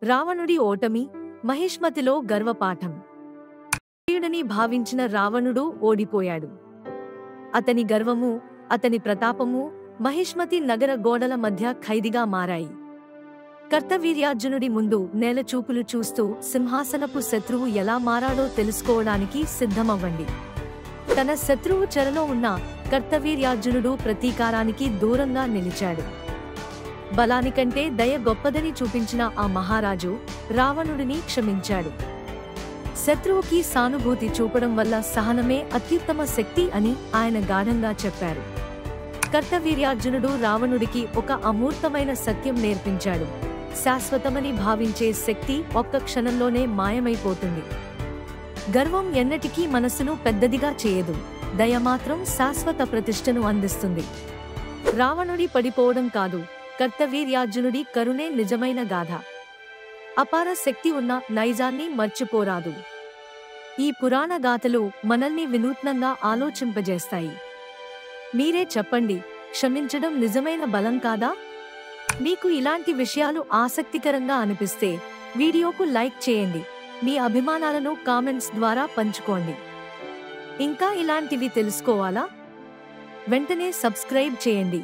రావణుడి ఓటమి, మహిష్మతిలో గర్వపాఠం. విజయుడని భావించిన రావణుడు ఓడిపోయాడు. అతని గర్వము, అతని ప్రతాపము మహిష్మతి నగర గోడల మధ్య ఖైదీగా మారాయి. కర్తవీర్యార్జునుడి ముందు నేలచూపులు చూస్తూ సింహాసనపు శత్రువు ఎలా మారాడో తెలుసుకోవడానికి సిద్ధమవ్వండి. తన శత్రువు చెరలో ఉన్న కర్తవీర్యార్జునుడు ప్రతీకారానికి దూరంగా నిలిచాడు. బలానికంటే దయ గొప్పదని చూపించిన ఆ మహారాజు రావణుడిని క్షమించాడు. శత్రువుకి సానుభూతి చూపడం వల్ల సహనమే అత్యుత్తమ శక్తి అని ఆయన గాఢంగా చెప్పారు. కర్తవీర్యార్జునుడు రావణుడికి ఒక అమూర్తమైన సత్యం నేర్పించాడు. శాశ్వతమని భావించే శక్తి ఒక్క క్షణంలోనే మాయమైపోతుంది. గర్వం ఎన్నటికీ మనసును పెద్దదిగా చేయదు. దయ మాత్రం శాశ్వత ప్రతిష్టను అందిస్తుంది. రావణుడి పడిపోవడం కాదు, కర్తవీర్యార్జునుడి కరుణే నిజమైన గాథ. అపార శక్తి ఉన్న నైజాన్ని మర్చిపోరాదు. ఈ పురాణ గాథలు మనల్ని వినూత్నంగా ఆలోచింపజేస్తాయి. మీరే చెప్పండి, క్షమించడం నిజమైన బలం కాదా? మీకు ఇలాంటి విషయాలు ఆసక్తికరంగా అనిపిస్తే వీడియోకు లైక్ చేయండి. మీ అభిమానాలను కామెంట్స్ ద్వారా పంచుకోండి. ఇంకా ఇలాంటివి తెలుసుకోవాలా? వెంటనే సబ్స్క్రైబ్ చేయండి.